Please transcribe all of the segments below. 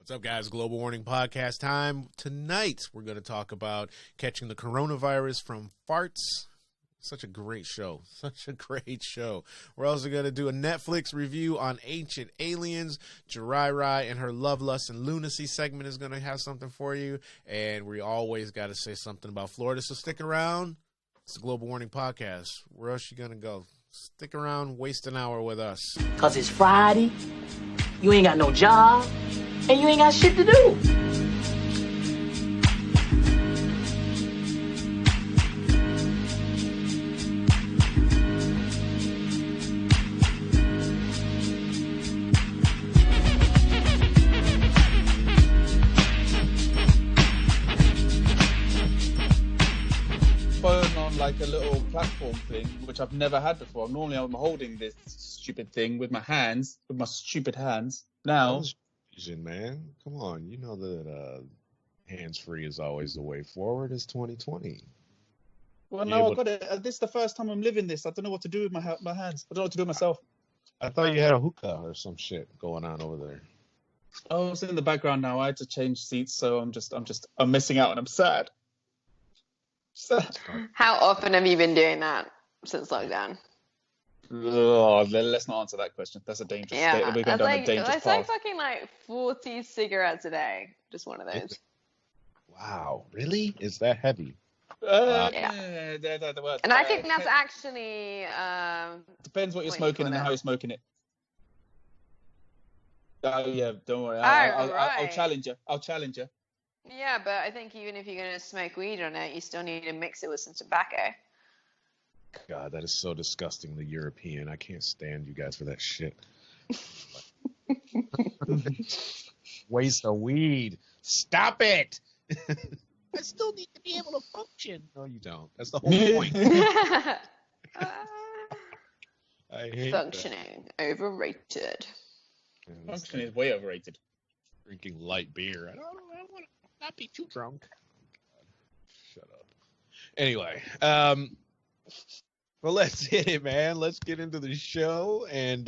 What's up, guys? Global Warning Podcast time. Tonight, we're going to talk about catching the coronavirus from farts. Such a great show. Such a great show. We're also going to do a Netflix review on Ancient Aliens. Jirai and her Love, Lust, and Lunacy segment is going to have something for you. And we always got to say something about Florida, so stick around. It's the Global Warning Podcast. Where else you going to go? Stick around, waste an hour with us. Because it's Friday, you ain't got no job, and you ain't got shit to do. Phone on like a little platform thing, which I've never had before. Normally I'm holding this stupid thing with my hands, with my stupid hands. Now... Man, come on. You know that hands-free is always the way forward. It's 2020. Well, no, I got it. This is the first time I'm living this. I don't know what to do with my hands. I don't know what to do with myself. I thought you had a hookah or some shit going on over there. Oh, it's in the background now. I had to change seats, so I'm missing out and I'm sad. How often have you been doing that since lockdown? Oh, let's not answer that question. That's a dangerous. Yeah, we're going down a dangerous path. It's like fucking 40 cigarettes a day. Just one of those. Wow, really? Is that heavy? Yeah. And I think that's actually depends what you're smoking and how you're smoking it. Oh yeah, don't worry. I'll challenge you. Yeah, but I think even if you're going to smoke weed on it, you still need to mix it with some tobacco. God, that is so disgustingly European. I can't stand you guys for that shit. Waste of weed. Stop it. I still need to be able to function. No, you don't. That's the whole point. I hate functioning. That. Overrated. Functioning is way overrated. Drinking light beer. I don't want to not be too drunk. God. Shut up. Anyway, well, let's hit it, man. Let's get into the show. And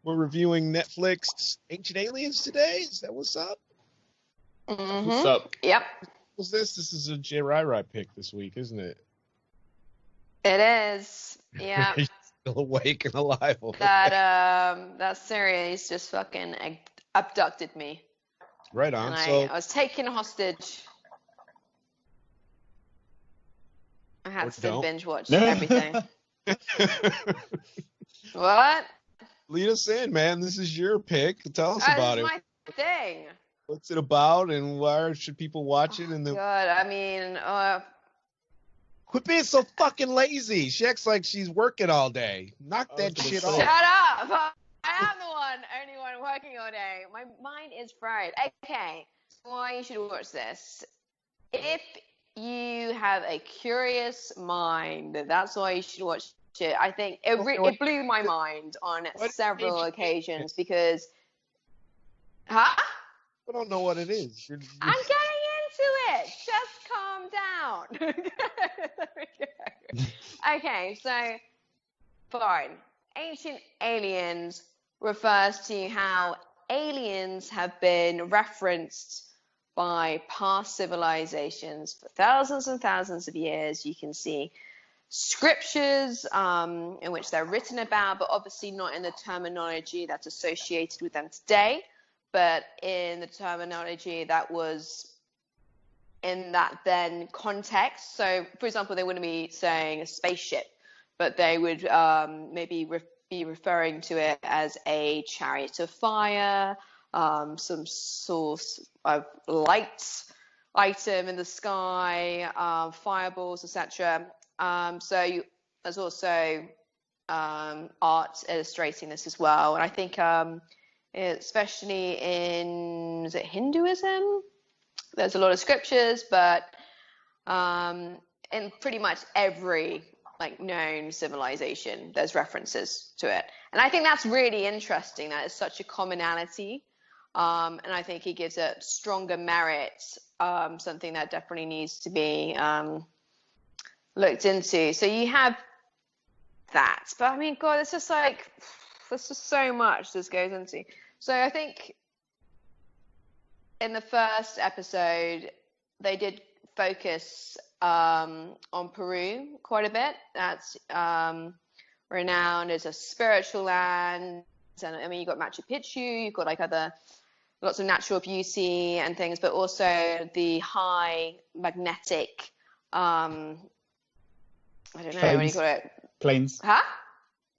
we're reviewing Netflix Ancient Aliens today. Is that what's up? Mm-hmm. What's up? Yep. What's this? This is a Jirai pick this week, isn't it? It is. Yeah. Still awake and alive. That series just fucking abducted me. Right on. And So I was taken hostage. I had to binge watch everything. What? Lead us in, man. This is your pick. Tell us about it. It's my thing. What's it about, and why should people watch it? And God, I mean, quit being so fucking lazy. She acts like she's working all day. Knock that shit off. Shut up. I am the only one working all day. My mind is fried. Okay, why you should watch this? If you have a curious mind, that's why you should watch it. I think it blew my mind on several occasions because... Huh? I don't know what it is. I'm getting into it. Just calm down. There we go. Okay, so fine. Ancient Aliens refers to how aliens have been referenced by past civilizations for thousands and thousands of years. You can see scriptures in which they're written about, but obviously not in the terminology that's associated with them today, but in the terminology that was in that then context. So, for example, they wouldn't be saying a spaceship, but they would maybe be referring to it as a chariot of fire, some source of light item in the sky, fireballs, etc. So there's also art illustrating this as well. And I think especially in, is it Hinduism? There's a lot of scriptures, but in pretty much every known civilization, there's references to it. And I think that's really interesting. That is such a commonality. And I think it gives it stronger merit, something that definitely needs to be looked into. So you have that. But I mean, God, it's just there's just so much this goes into. So I think in the first episode, they did focus on Peru quite a bit. That's renowned as a spiritual land. And I mean, you've got Machu Picchu, you've got like lots of natural beauty and things, but also the high magnetic, I don't know, what do you call it? Planes. Huh?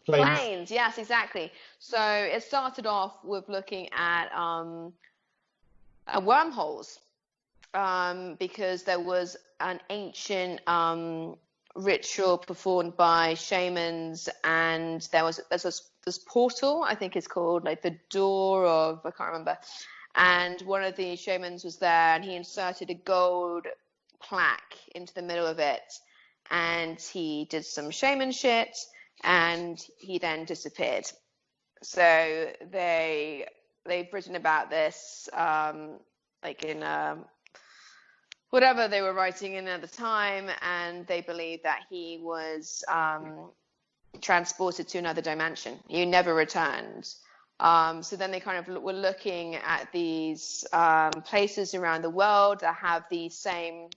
Planes. Planes, yes, exactly. So it started off with looking at wormholes, because there was an ancient ritual performed by shamans, and there's this portal, I think it's called like the door of, I can't remember, and one of the shamans was there, and he inserted a gold plaque into the middle of it, and he did some shaman shit, and he then disappeared. So they've written about this like in whatever they were writing in at the time, and they believe that he was transported to another dimension. He never returned. So then they kind of were looking at these places around the world that have the same,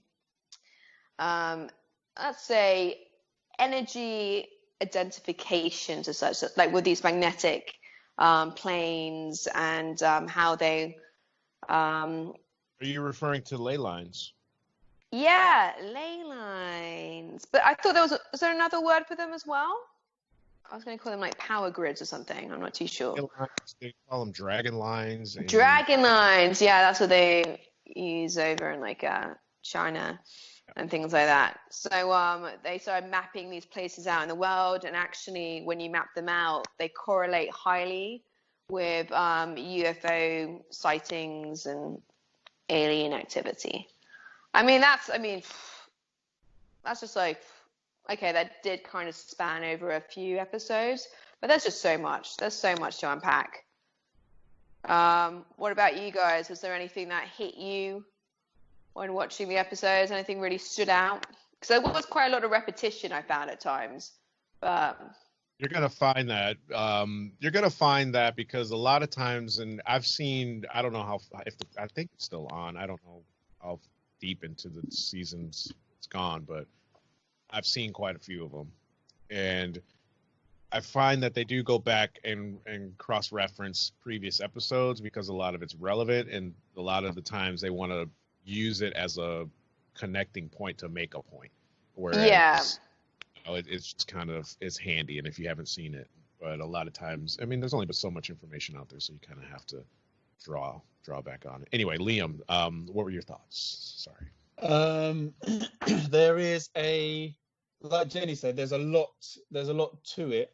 let's say, energy identifications as such, like with these magnetic planes, and how they... Are you referring to ley lines? Yeah, ley lines. But I thought was there another word for them as well? I was going to call them like power grids or something. I'm not too sure. They call them dragon lines. Dragon lines. Yeah, that's what they use over in like China and things like that. So they started mapping these places out in the world, and actually when you map them out, they correlate highly with UFO sightings and alien activity. I mean, that's just like, okay, that did kind of span over a few episodes, but there's just so much. There's so much to unpack. What about you guys? Was there anything that hit you when watching the episodes? Anything really stood out? Because there was quite a lot of repetition I found at times. But you're gonna find that. You're gonna find that because a lot of times, and I've seen, I don't know I think it's still on. I don't know how deep into the seasons it's gone, but I've seen quite a few of them, and I find that they do go back and cross-reference previous episodes because a lot of it's relevant, and a lot of the times they want to use it as a connecting point to make a point. Whereas, it's just kind of, it's handy, and if you haven't seen it, but a lot of times, I mean, there's only but so much information out there, so you kind of have to draw back on it. Anyway, Liam, what were your thoughts? Sorry. There is like Jenny said, there's a lot to it,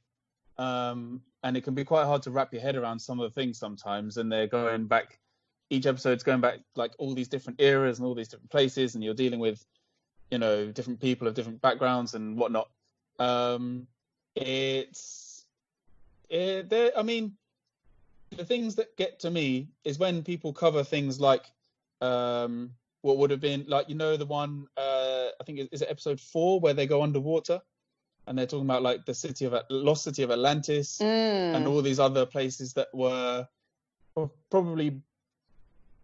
and it can be quite hard to wrap your head around some of the things sometimes, and they're going back, each episode's going back like all these different eras and all these different places, and you're dealing with, you know, different people of different backgrounds and whatnot. I mean, the things that get to me is when people cover things like what would have been like, you know, the one I think is it episode 4 where they go underwater and they're talking about like the lost city of Atlantis and all these other places that were probably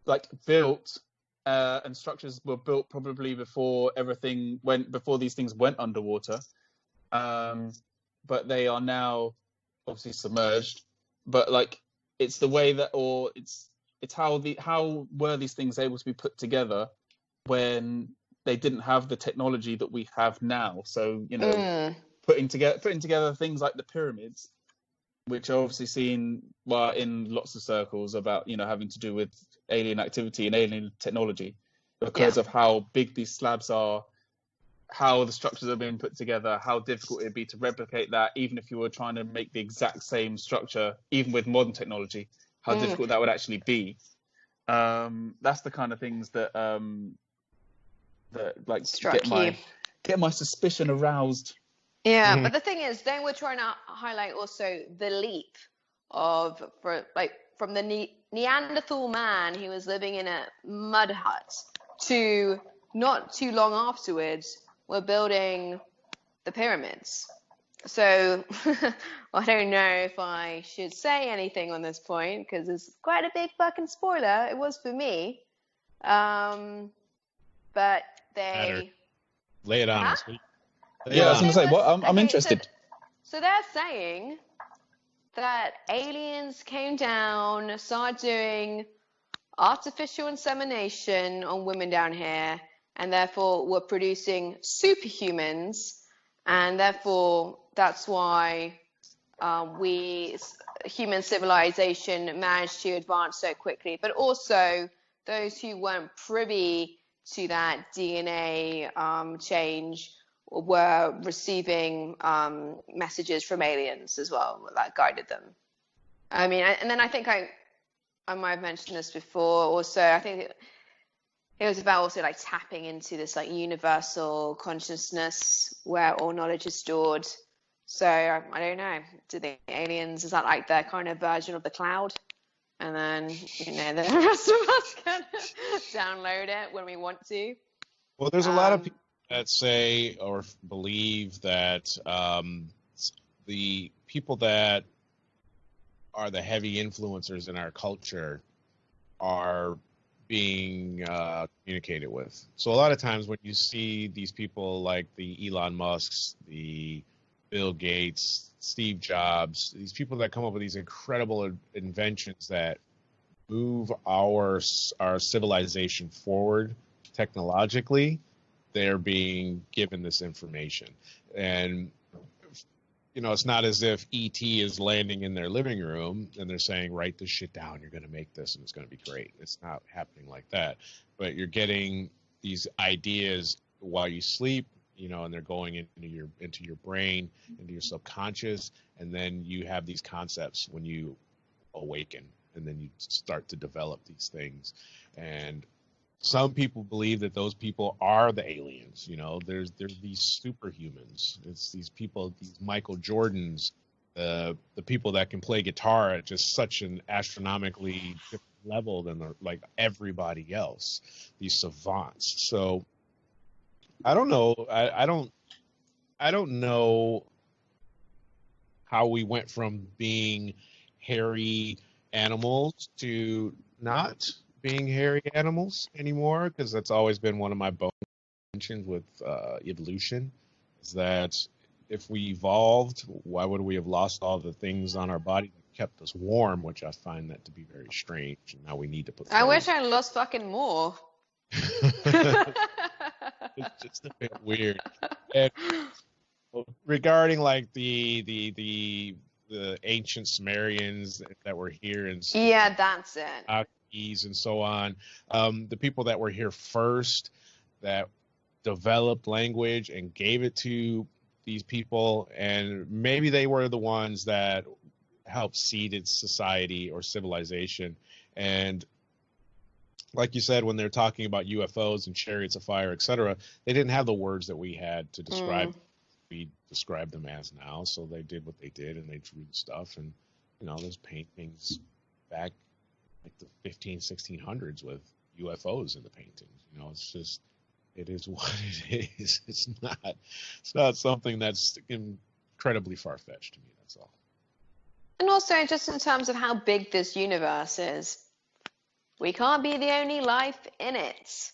like built and structures were built probably before these things went underwater, but they are now obviously submerged. But like, it's the way that, or it's how were these things able to be put together when they didn't have the technology that we have now? So, you know, putting together things like the pyramids, which are obviously seen in lots of circles about, you know, having to do with alien activity and alien technology because of how big these slabs are, how the structures are being put together, how difficult it'd be to replicate that, even if you were trying to make the exact same structure, even with modern technology, how difficult that would actually be. That's the kind of things that like get my suspicion aroused. Yeah, but the thing is, then we're trying to highlight also the leap from the Neanderthal man who was living in a mud hut to not too long afterwards, we're building the pyramids. So I don't know if I should say anything on this point because it's quite a big fucking spoiler. It was for me. But Matter. they. Lay it on Huh? us. Lay Yeah, it I was on going us. to say, what? I'm Okay, interested. So they're saying that aliens came down, started doing artificial insemination on women down here, and therefore were producing superhumans, and therefore that's why human civilization managed to advance so quickly. But also those who weren't privy to that DNA change were receiving messages from aliens as well that guided them. I mean, and then I think I might have mentioned this before. Also, I think it was about also like tapping into this like universal consciousness where all knowledge is stored. So I don't know. Do the aliens, is that like their kind of version of the cloud? And then, the rest of us can download it when we want to. Well, there's a lot of people that say or believe that the people that are the heavy influencers in our culture are being communicated with. So a lot of times when you see these people like the Elon Musks, the Bill Gates, Steve Jobs, these people that come up with these incredible inventions that move our civilization forward technologically, they're being given this information. And it's not as if ET is landing in their living room and they're saying, write this shit down, you're going to make this and it's going to be great. It's not happening like that. But you're getting these ideas while you sleep, and they're going into your brain, into your subconscious, and then you have these concepts when you awaken, and then you start to develop these things. And some people believe that those people are the aliens. There's these superhumans. It's these people, these Michael Jordans, the people that can play guitar at just such an astronomically different level than like everybody else. These savants. So I don't know. I don't know how we went from being hairy animals to not being hairy animals anymore, because that's always been one of my mentions with evolution, is that if we evolved, why would we have lost all the things on our body that kept us warm, which I find that to be very strange, and now we need to put I clothes. wish I lost fucking more. It's just a bit weird. And regarding like the ancient Sumerians that were here and Yeah, that's it. and so on, the people that were here first that developed language and gave it to these people, and maybe they were the ones that helped seeded society or civilization. And like you said, when they're talking about UFOs and chariots of fire, etc., they didn't have the words that we had to describe. We describe them as now, so they did what they did, and they drew stuff. And there's paintings back like the 1600s with UFOs in the paintings. It's just, it is what it is. It's not something that's incredibly far-fetched to me. That's all. And also, just in terms of how big this universe is, we can't be the only life in it.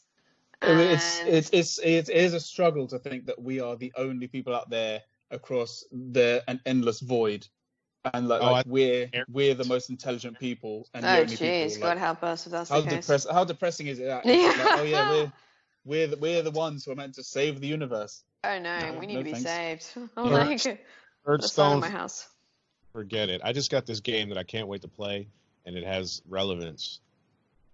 It is a struggle to think that we are the only people out there across an endless void, and we're the most intelligent people and the only people. God help us if that's the case. How depressing is it? Yeah. We're the ones who are meant to save the universe. Oh no, we need to be saved. Oh Yeah. my god. Birdstone, my house. Forget it. I just got this game that I can't wait to play, and it has relevance.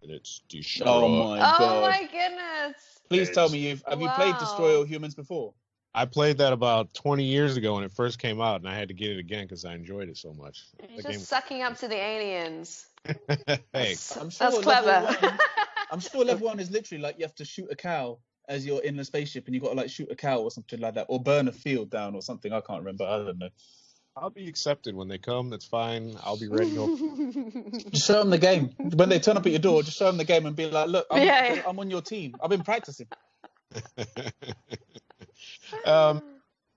And it's Destroy. Oh my god. Oh my goodness. Please tell me have you played Destroy All Humans before? I played that about 20 years ago when it first came out, and I had to get it again because I enjoyed it so much. You're just sucking up to the aliens. Hey, that's clever. I'm sure level 1 is literally like you have to shoot a cow as you're in the spaceship, and you got to like shoot a cow or something like that, or burn a field down or something. I can't remember. I don't know. I'll be accepted when they come. That's fine. I'll be ready. Just show them the game. When they turn up at your door, just show them the game and be like, look, I'm on your team. I've been practicing.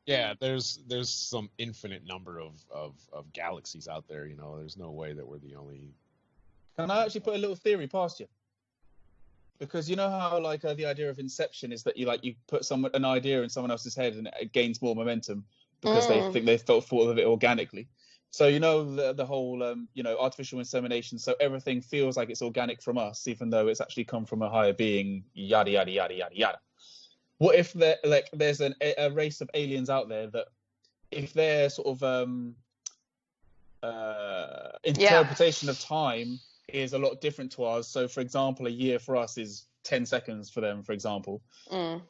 Yeah, there's some infinite number of galaxies out there. There's no way that we're the only. Can I actually put a little theory past you? Because you know how like the idea of inception is that you put an idea in someone else's head and it gains more momentum because they think they thought of it organically. So the whole artificial insemination. So everything feels like it's organic from us, even though it's actually come from a higher being. Yada yada yada yada yada. What if there's a race of aliens out there that if their sort of interpretation of time is a lot different to ours. So, for example, a year for us is 10 seconds for them, for example.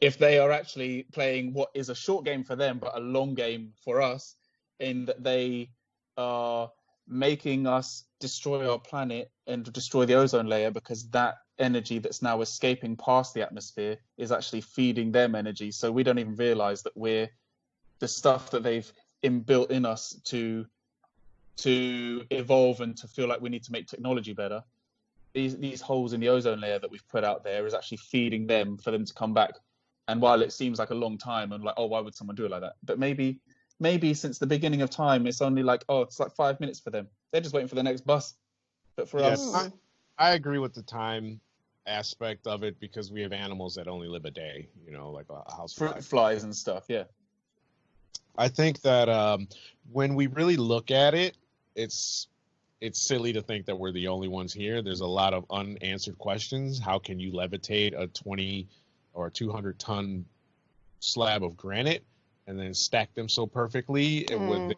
If they are actually playing what is a short game for them, but a long game for us, in that they are making us destroy our planet and destroy the ozone layer, because that energy that's now escaping past the atmosphere is actually feeding them energy. So we don't even realize that we're the stuff that they've inbuilt in us to evolve and to feel like we need to make technology better. These holes in the ozone layer that we've put out there is actually feeding them for them to come back. And while it seems like a long time and like, oh, why would someone do it like that? But maybe since the beginning of time, it's only like, oh, it's like 5 minutes for them. They're just waiting for the next bus. But for us, I agree with the time aspect of it, because we have animals that only live a day, like a house flies and stuff. Yeah. I think that when we really look at it, it's silly to think that we're the only ones here. There's a lot of unanswered questions. How can you levitate a 20 or 200 ton slab of granite and then stack them so perfectly with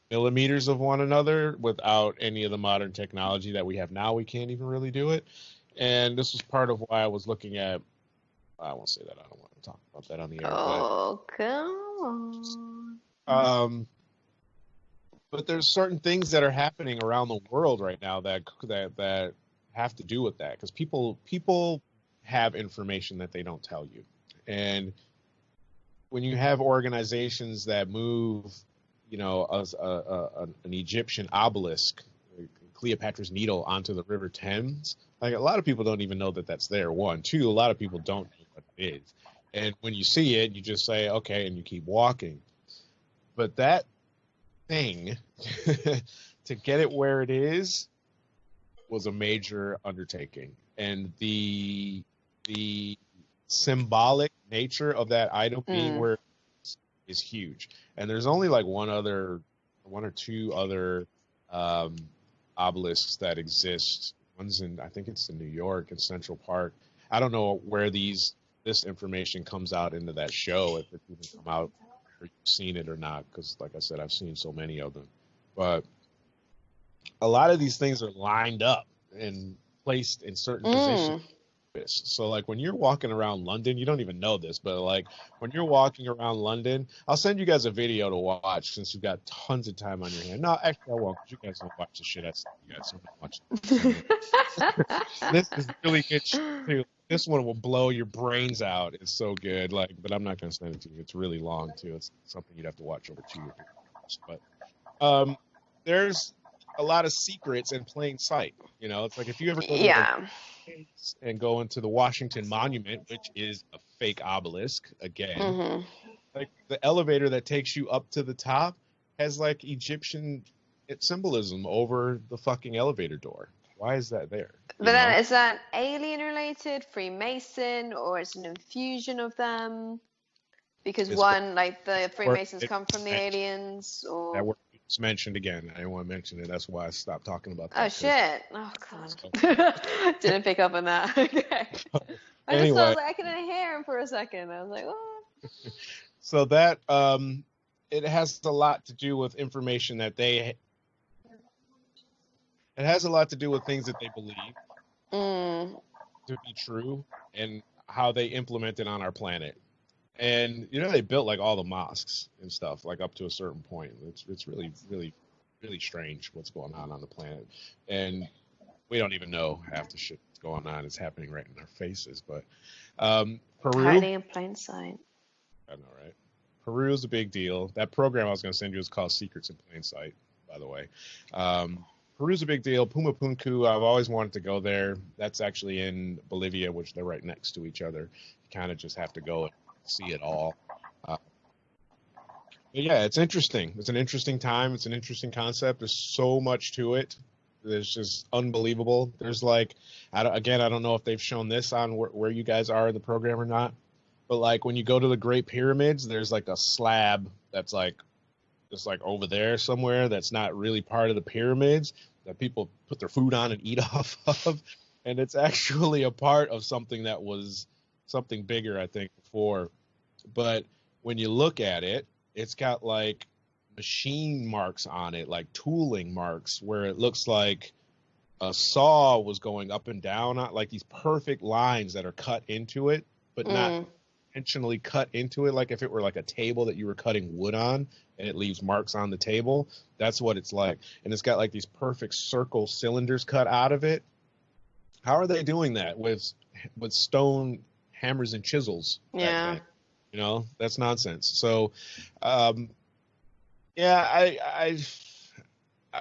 millimeters of one another without any of the modern technology that we have now? We can't even really do it. And this was part of why I was looking at, I won't say that. I don't want to talk about that on the air. Oh, come on. But there's certain things that are happening around the world right now that have to do with that, because people have information that they don't tell you. And when you have organizations that move, an Egyptian obelisk, Cleopatra's Needle, onto the River Thames, like a lot of people don't even know that that's there. One, two, a lot of people don't know what it is. And when you see it, you just say, okay, and you keep walking. But that thing, to get it where it is, was a major undertaking. And the symbolic nature of that item being where it is huge. And there's only like one or two other obelisks that exist. One's in, I think it's in New York, in Central Park. I don't know where this information comes out into that show, if it even come out, or you've seen it or not, because like I said, I've seen so many of them. But a lot of these things are lined up and placed in certain positions. So like when you're walking around London, you don't even know this, but like when you're walking around London, I'll send you guys a video to watch since you've got tons of time on your hand. No, actually I won't, because you guys don't watch the shit I send you guys so much. This is really good shit too. This one will blow your brains out. It's so good. But I'm not going to send it to you. It's really long too. It's something you'd have to watch over 2 years. But there's a lot of secrets in plain sight. It's like if you ever go to and go into the Washington Monument, which is a fake obelisk again, like the elevator that takes you up to the top has like Egyptian symbolism over the fucking elevator door. Why is that there? But then is that alien related, Freemason, or it's an infusion of them? Because the Freemasons come from the aliens, or that word was mentioned again. I didn't want to mention it. That's why I stopped talking about that. Oh shit! Oh god, didn't pick up on that. Okay. I just thought I couldn't hear him for a second. I was like, what? So that it has a lot to do with information that it has a lot to do with things that they believe to be true and how they implement it on our planet. And they built like all the mosques and stuff like up to a certain point. It's really, really, really strange what's going on the planet, and we don't even know half the shit that's going on. It's happening right in our faces. But Peru, hiding in plain sight. I know, right? Peru is a big deal. That program I was going to send you is called Secrets in Plain Sight, by the way. Peru's a big deal. Puma Punku, I've always wanted to go there. That's actually in Bolivia, which they're right next to each other. You kind of just have to go and see it all. But yeah, it's interesting. It's an interesting time. It's an interesting concept. There's so much to it. It's just unbelievable. There's like, I don't know if they've shown this on where you guys are in the program or not, but like when you go to the Great Pyramids, there's like a slab that's like just like over there somewhere that's not really part of the pyramids that people put their food on and eat off of, and it's actually a part of something that was something bigger, I think, before. But when you look at it, it's got like machine marks on it, like tooling marks, where it looks like a saw was going up and down on like these perfect lines that are cut into it, but not intentionally cut into it. Like if it were like a table that you were cutting wood on and it leaves marks on the table, that's what it's like. And it's got like these perfect circle cylinders cut out of it. How are they doing that with stone hammers and chisels? Yeah. Then? You know, that's nonsense. So, yeah, I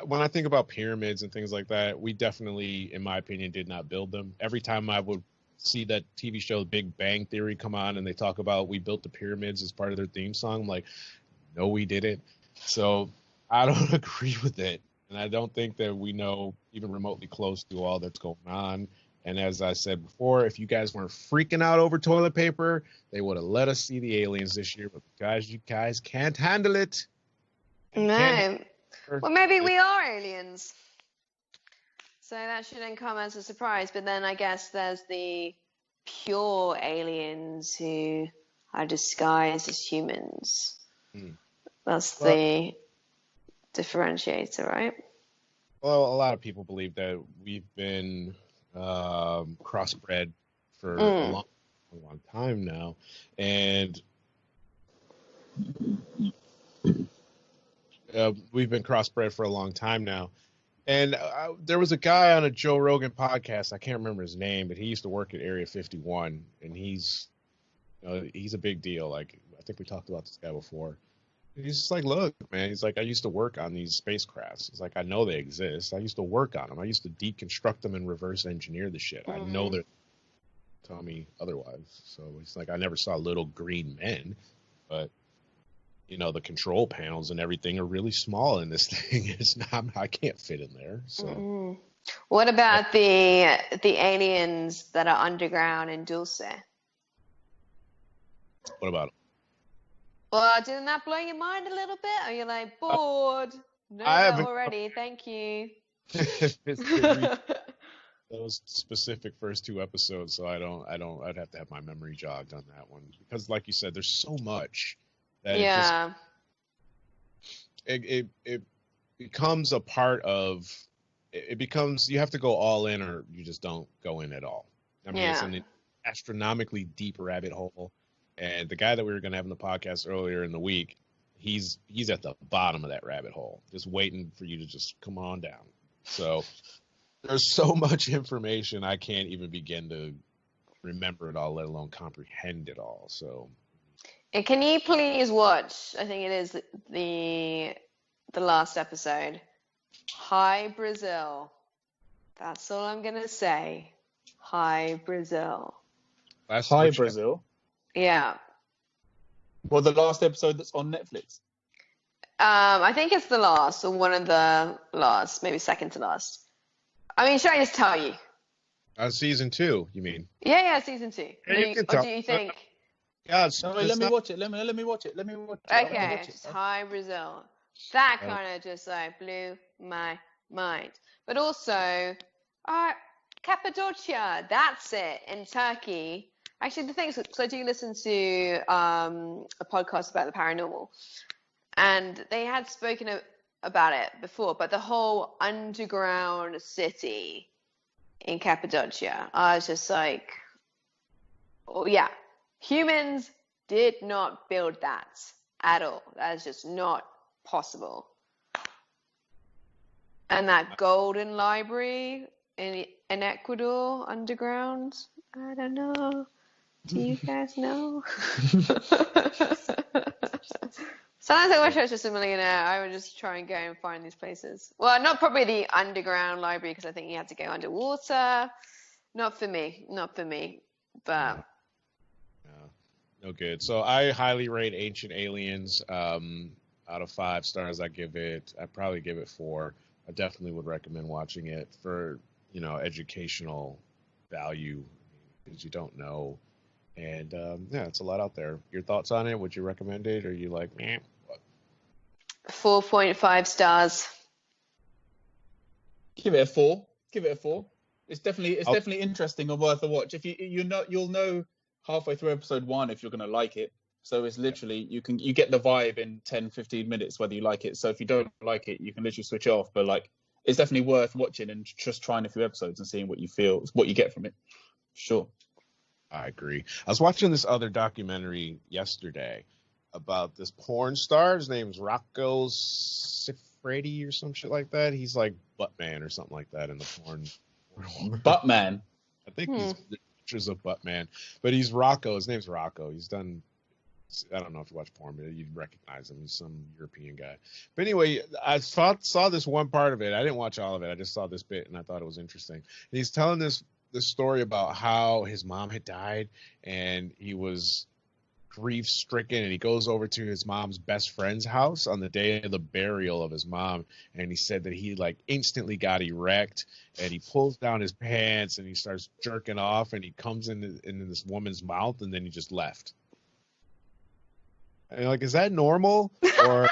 when I think about pyramids and things like that, we definitely, in my opinion, did not build them. Every time I would see that TV show Big Bang Theory come on and they talk about we built the pyramids as part of their theme song, I'm like, no, we didn't. So I don't agree with it. And I don't think that we know even remotely close to all that's going on. And as I said before, if you guys weren't freaking out over toilet paper, they would have let us see the aliens this year. But because you guys can't handle it. No. Well, maybe we are aliens. So that shouldn't come as a surprise. But then I guess there's the pure aliens who are disguised as humans. That's the differentiator, right? Well, a lot of people believe that we've been crossbred for a long time now. And we've been crossbred for a long time now. And there was a guy on a Joe Rogan podcast. I can't remember his name, but he used to work at Area 51, and he's a big deal. Like, I think we talked about this guy before. He's just like, look, man. He's like, I used to work on these spacecrafts. He's like, I know they exist. I used to work on them. I used to deconstruct them and reverse engineer the shit. I know they're tell me otherwise. So he's like, I never saw little green men, but you know, the control panels and everything are really small in this thing. It's not, I can't fit in there. So what about the aliens that are underground in Dulce? What about them? Well, didn't that blow your mind a little bit? Are you like bored? No, already. Thank you. Those specific first two episodes, so I'd have to have my memory jogged on that one because, like you said, there's so much that it becomes a part of. It becomes you have to go all in, or you just don't go in at all. I mean, it's an astronomically deep rabbit hole. And the guy that we were going to have in the podcast earlier in the week, he's at the bottom of that rabbit hole, just waiting for you to just come on down. So there's so much information I can't even begin to remember it all, let alone comprehend it all. So, and can you please watch? I think it is the last episode. Hi Brazil. That's all I'm gonna say. Hi Brazil. Hi Brazil. Yeah. Well, the last episode that's on Netflix. I think it's the last, or one of the last, maybe second to last. I mean, should I just tell you? Season 2, you mean? Yeah, season 2. Yeah, or do you think? Yeah, let me watch it. Let me watch it. Okay, Hi Brazil. That kind of just like blew my mind. But also, Cappadocia. That's it in Turkey. Actually, the thing is, because I do listen to a podcast about the paranormal, and they had spoken about it before, but the whole underground city in Cappadocia, I was just like, oh yeah, humans did not build that at all. That is just not possible. And that golden library in Ecuador underground, I don't know. Do you guys know? Sometimes I wish I was just a millionaire. I would just try and go and find these places. Well, not probably the underground library because I think you had to go underwater. Not for me. But no good. So I highly rate Ancient Aliens. Out of 5 stars, I'd probably give it 4. I definitely would recommend watching it for, educational value, because you don't know. And yeah, it's a lot out there. Your thoughts on it? Would you recommend it? Or are you like, meh? 4.5 stars. Give it a 4. Give it a 4. It's I'll- definitely interesting and worth a watch. If you'll know halfway through episode 1 if you're going to like it. So it's literally you get the vibe in 10-15 minutes whether you like it. So if you don't like it, you can literally switch off. But like, it's definitely worth watching and just trying a few episodes and seeing what you get from it. Sure. I agree. I was watching this other documentary yesterday about this porn star. His name's Rocco Siffredi or some shit like that. He's like Buttman or something like that in the porn world. Buttman. I think he's pictures of Buttman, but he's Rocco. His name's Rocco. He's done. I don't know if you watch porn, but you'd recognize him. He's some European guy. But anyway, I saw this one part of it. I didn't watch all of it. I just saw this bit, and I thought it was interesting. And he's telling this story about how his mom had died, and he was grief stricken, and he goes over to his mom's best friend's house on the day of the burial of his mom, and he said that he like instantly got erect, and he pulls down his pants and he starts jerking off, and he comes in this woman's mouth, and then he just left. And like, is that normal? Or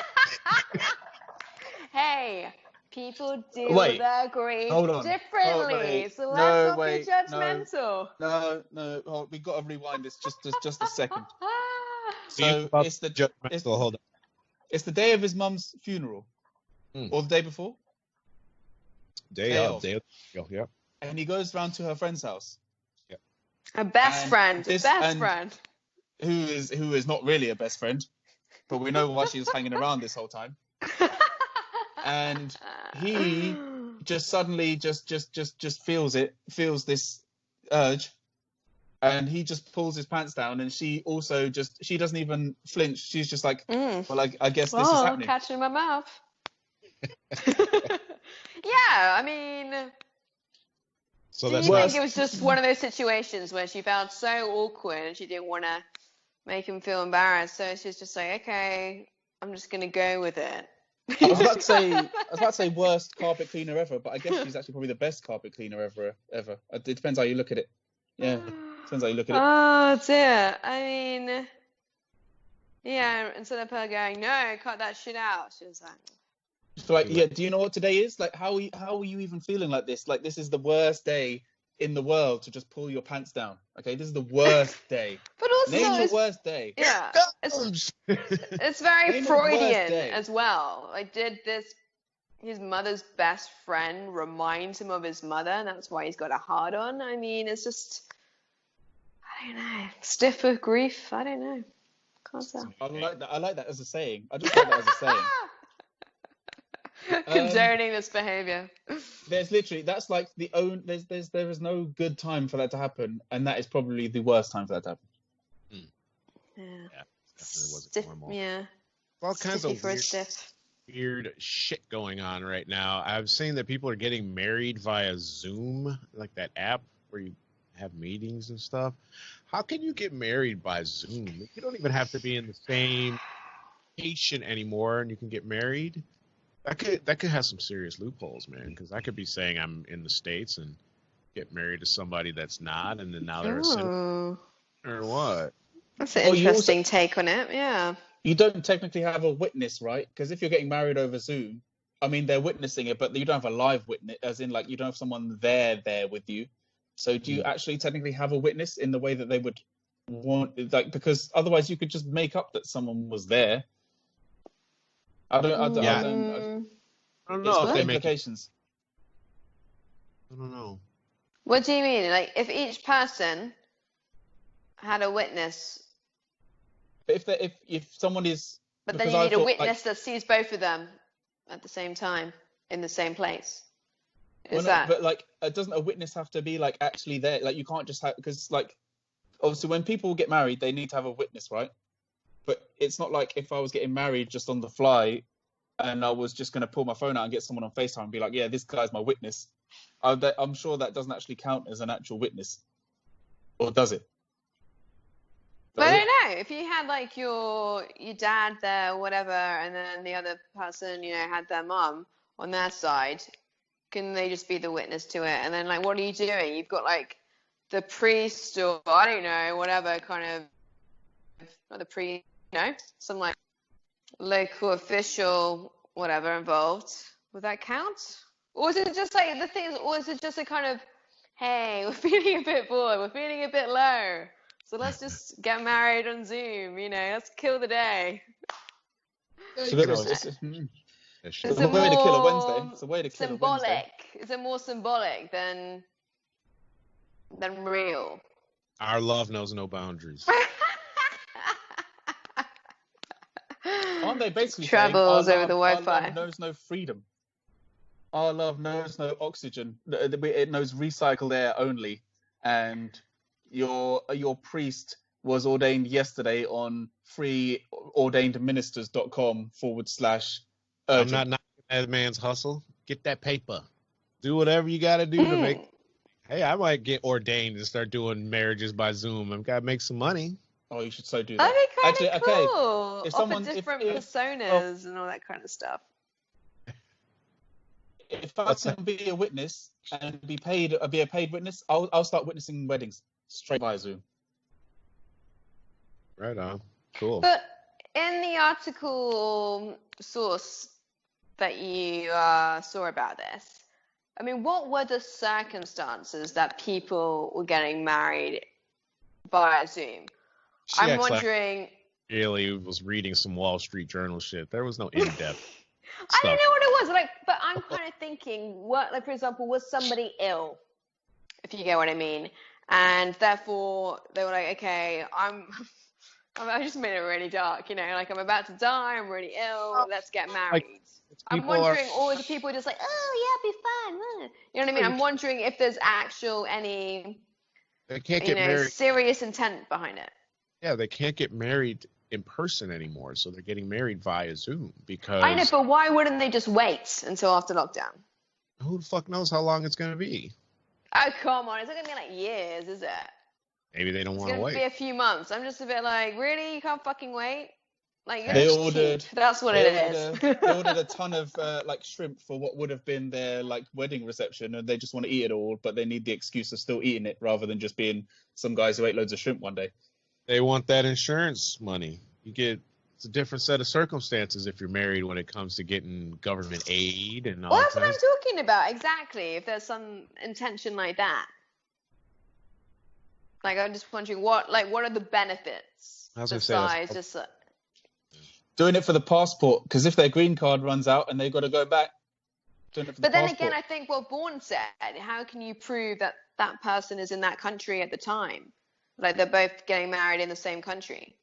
Hey, people deal Wait, with their grief hold on. differently, so let's not be judgmental. No. We got to rewind this just a second. so So it's the judgmental. Hold on. It's the day of his mum's funeral, or the day before, Day of. Yeah. and he goes round to her friend's house, A best And friend, this- best and- friend. who is not really a best friend, but we know why she was hanging around this whole time. And he just suddenly just feels this urge, and he just pulls his pants down, and she also she doesn't even flinch. She's just like, well, I guess this is happening. Catching my mouth. Yeah, I mean, So do you that's think it was just one of those situations where she felt so awkward and she didn't want to make him feel embarrassed, so she's just like, okay, I'm just gonna go with it. I was about to say worst carpet cleaner ever, but I guess she's actually probably the best carpet cleaner ever. It depends how you look at it. Yeah, depends how you look at it. Oh dear. I mean, yeah. Instead of her going, no, cut that shit out, she was like, So like, yeah, do you know what today is? Like, how are you even feeling like this? Like, this is the worst day in the world to just pull your pants down. Okay, this is the worst day. but also, Name the worst day. yeah, it's very Name the worst Freudian day. as well. Like, did his mother's best friend remind him of his mother, and that's why he's got a hard on? I mean, it's just, I don't know, stiff with grief. I don't know. Can't tell. I like that as a saying. I just like that as a saying. Condoning this behavior. There's literally there is no good time for that to happen, and that is probably the worst time for that to happen. Yeah. Yeah, definitely wasn't Stiff, normal. yeah. All kinds Stiffy of for a stiff. weird shit going on right now. I've seen that people are getting married via Zoom, like that app where you have meetings and stuff. How can you get married by Zoom? You don't even have to be in the same location anymore, and you can get married. That could have some serious loopholes, man. Because I could be saying I'm in the States and get married to somebody that's not, and then now they're a citizen, Oh, or what? that's an Well, you interesting take on it. Yeah. You don't technically have a witness, right? Because if you're getting married over Zoom, I mean, they're witnessing it, but you don't have a live witness, as in, like, you don't have someone there with you. So do you actually technically have a witness in the way that they would want, like, because otherwise you could just make up that someone was there. I don't know it's got if they make implications. I don't know. What do you mean? Like, if each person had a witness, But if someone is, but then because you I need a thought, witness like, that sees both of them at the same time in the same place. well, Is no, that? but like, doesn't a witness have to be like actually there? Like, you can't just have, because like, obviously when people get married, they need to have a witness, right? But it's not like if I was getting married just on the fly and I was just going to pull my phone out and get someone on FaceTime and be like, yeah, this guy's my witness. I'm sure that doesn't actually count as an actual witness. Or does it? But I don't know. If you had like your dad there or whatever, and then the other person, had their mom, on their side, can they just be the witness to it? And then, like, what are you doing? You've got, like, the priest or, I don't know, whatever kind of, not the priest, some, like, local official, whatever, involved. Would that count? Or is it just, like, the thing is, or is it just a kind of, hey, we're feeling a bit bored, we're feeling a bit low, so let's just get married on Zoom, let's kill the day. So it's a way to kill a Wednesday. It's a way to kill a Wednesday. Is it more symbolic than real? Our love knows no boundaries. Aren't they basically travels saying, over the Wi-Fi? Our love knows no freedom. Our love knows no oxygen. It knows recycled air only. And your priest was ordained yesterday on freeordainedministers.com/urgent. I'm not knocking that man's hustle. Get that paper. Do whatever you got to do to make. Hey, I might get ordained and start doing marriages by Zoom. I've got to make some money. Oh, you should so do that. That'd be kind of cool. If Offer different personas and all that kind of stuff. If I can be a witness and be a paid witness, I'll start witnessing weddings straight via Zoom. Right on. Cool. But in the article source that you saw about this, I mean, what were the circumstances that people were getting married via Zoom? I'm wondering. Really was reading some Wall Street Journal shit. There was no in-depth. I don't know what it was, like, but I'm kind of thinking, for example, was somebody ill, if you get what I mean, and therefore they were like, okay, I just made it really dark, like I'm about to die, I'm really ill, let's get married. I'm wondering, or the people are just like, oh yeah, it'll be fun, you know what I mean? I'm wondering if there's any they can't get married. Serious intent behind it. Yeah, they can't get married in person anymore, so they're getting married via Zoom because. I know, but why wouldn't they just wait until after lockdown? Who the fuck knows how long it's going to be? Oh, come on. It's not going to be like years, is it? Maybe they don't want to wait. It's going to be a few months. I'm just a bit like, really? You can't fucking wait? Like, they ordered. That's what it is. They ordered a ton of shrimp for what would have been their wedding reception, and they just want to eat it all, but they need the excuse of still eating it rather than just being some guys who ate loads of shrimp one day. They want that insurance money. It's a different set of circumstances if you're married when it comes to getting government aid and all that. Well, that's what I'm talking about, exactly. If there's some intention like that. Like, I'm just wondering, what are the benefits? Besides just doing it for the passport, because if their green card runs out and they've got to go back, doing it for the passport. But then again, I think what Bourne said, how can you prove that that person is in that country at the time? Like, they're both getting married in the same country.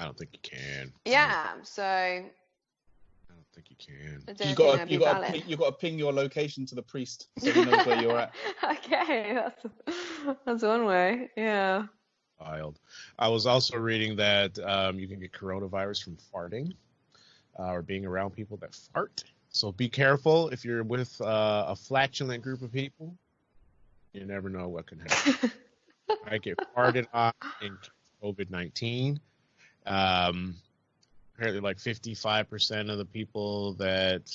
I don't think you can. Yeah, so. I don't think you can. You got to ping your location to the priest so he knows where you're at. Okay, that's one way. Yeah. Wild. I was also reading that you can get coronavirus from farting or being around people that fart. So be careful if you're with a flatulent group of people. You never know what can happen. I get farted on in COVID-19. Apparently, like 55% of the people that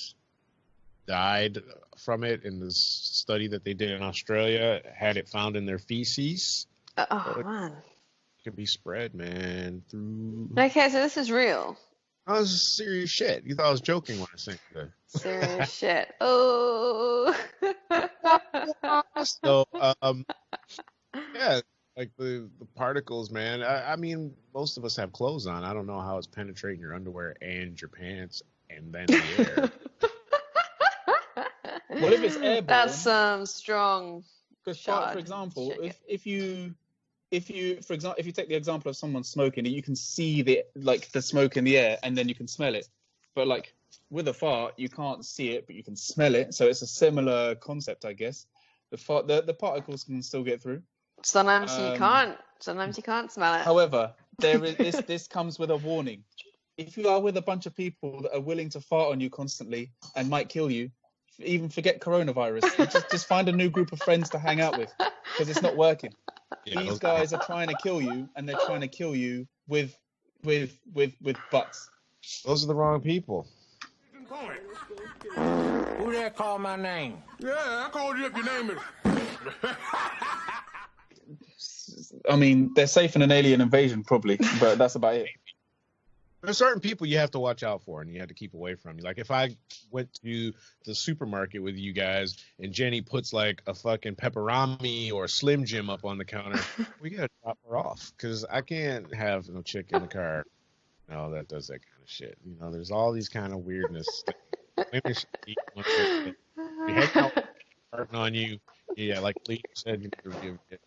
died from it in this study that they did in Australia had it found in their feces. Man. It can be spread, man, through. Okay, so this is real. Oh, this is serious shit. You thought I was joking when I said that. Serious shit. Oh. So, yeah, like the particles, man. I mean, most of us have clothes on. I don't know how it's penetrating your underwear and your pants and then the air. What if it's airborne? That's some strong. Because, for example, if you take the example of someone smoking, you can see the smoke in the air and then you can smell it. But like with a fart, you can't see it, but you can smell it. So it's a similar concept, I guess. The particles can still get through. Sometimes you can't. Sometimes you can't smell it. However, this comes with a warning. If you are with a bunch of people that are willing to fart on you constantly and might kill you, even forget coronavirus. just find a new group of friends to hang out with because it's not working. Yeah, these guys are trying to kill you, and they're trying to kill you with butts. Those are the wrong people. Who there called my name? Yeah, I called you if your name is. I mean, they're safe in an alien invasion, probably, but that's about it. There's certain people you have to watch out for and you have to keep away from. Like if I went to the supermarket with you guys and Jenny puts like a fucking pepperami or a Slim Jim up on the counter, we gotta drop her off because I can't have no chick in the car. No, that does that kind of shit. You know, there's all these kind of weirdness. Women should eat one thing. You hang out farting on you. Yeah, like Lee said, you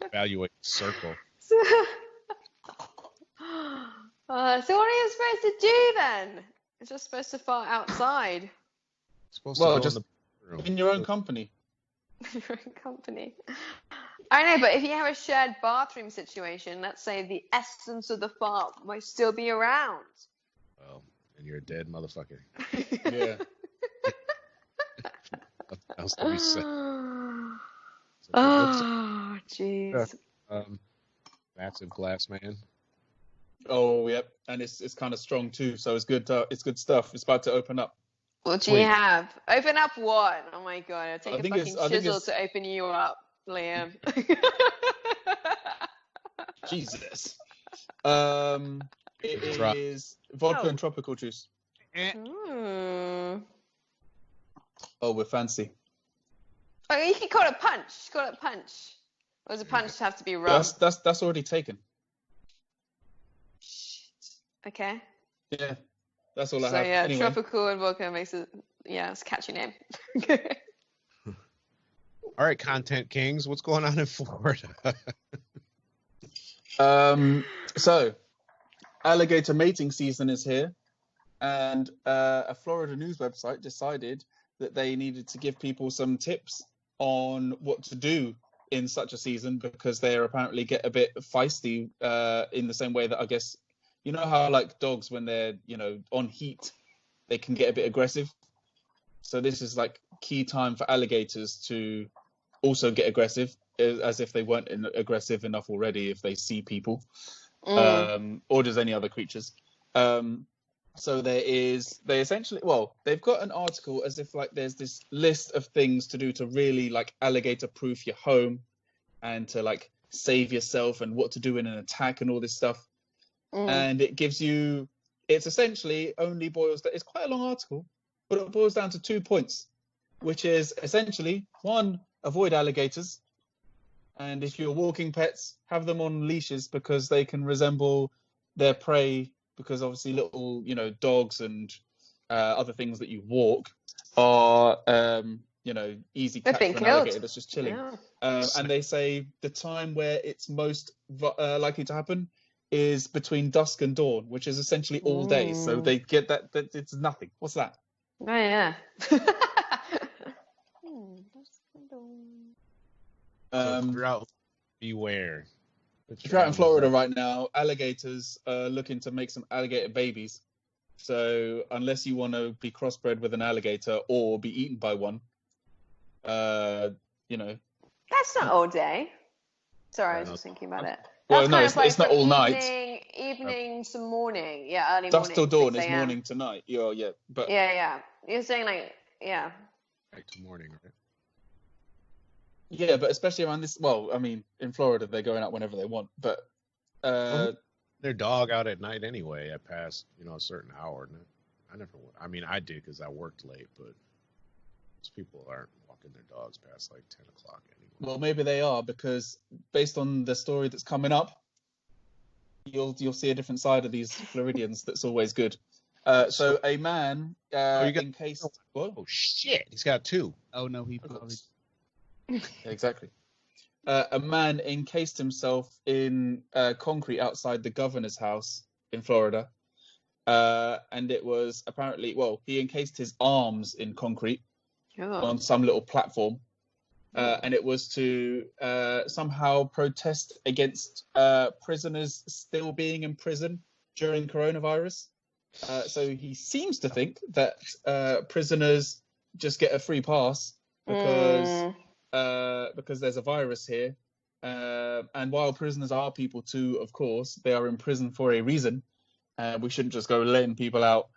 evaluate the circle. So what are you supposed to do then? You're just supposed to fart outside. Supposed Well, to go just in the room. in your own company. Your own company. I know, but if you have a shared bathroom situation, let's say the essence of the fart might still be around. Well, and you're a dead motherfucker. Yeah. What else do we say? Oh, jeez. Massive glass man. Oh, yep. And it's kind of strong too, so it's good. It's good stuff. It's about to open up. What do you have? Open up what? Oh my god, it'll take I a think fucking I think chisel to open you up, Liam. Jesus. It is vodka and tropical juice. Mm. Oh, we're fancy. Oh, you can call it punch. Call it punch. Or does a punch have to be rum? That's already taken. Okay. Yeah, that's all I So have. yeah, Anyway. tropical and vodka makes it. Yeah, it's a catchy name. All right, content kings, what's going on in Florida? So, alligator mating season is here, and a Florida news website decided that they needed to give people some tips on what to do in such a season because they apparently get a bit feisty in the same way that I guess, you know how like dogs when they're, on heat, they can get a bit aggressive. So this is like key time for alligators to also get aggressive, as if they weren't aggressive enough already if they see people, or just any other creatures. So they essentially, they've got an article as if like there's this list of things to do to really like alligator proof your home and to like save yourself and what to do in an attack and all this stuff. And it gives you, it's essentially only boils down, it's quite a long article, but it boils down to 2 points, which is essentially 1, avoid alligators. And if you're walking pets, have them on leashes because they can resemble their prey, because obviously little, dogs and other things that you walk are, easy catch for an alligator that's just chilling. Yeah. And they say the time where it's most likely to happen is between dusk and dawn, which is essentially all day. So they get that it's nothing. What's that? Oh, yeah. Beware. If you're out in Florida right now, alligators are looking to make some alligator babies. So unless you want to be crossbred with an alligator or be eaten by one, That's not all day. Sorry, I was just thinking about it. Well, no, it's not all night. Evening to morning. Yeah, early dusk morning. Dusk till dawn is morning to night. But yeah. You're saying like, yeah. Night to morning, right? Yeah, but especially around this. Well, I mean, in Florida, they're going out whenever they want. But their dog out at night anyway. At past, a certain hour. I never. I mean, I did because I worked late, but most people aren't walking their dogs past like 10 o'clock anyway. Well, maybe they are because based on the story that's coming up, you'll see a different side of these Floridians. That's always good. So a man encased. Oh shit! He's got 2. Oh no, he probably. Exactly. A man encased himself in concrete outside the governor's house in Florida. And it was apparently, he encased his arms in concrete on some little platform. And it was to somehow protest against prisoners still being in prison during coronavirus. So he seems to think that prisoners just get a free pass because there's a virus here. And while prisoners are people too, of course, they are in prison for a reason. We shouldn't just go letting people out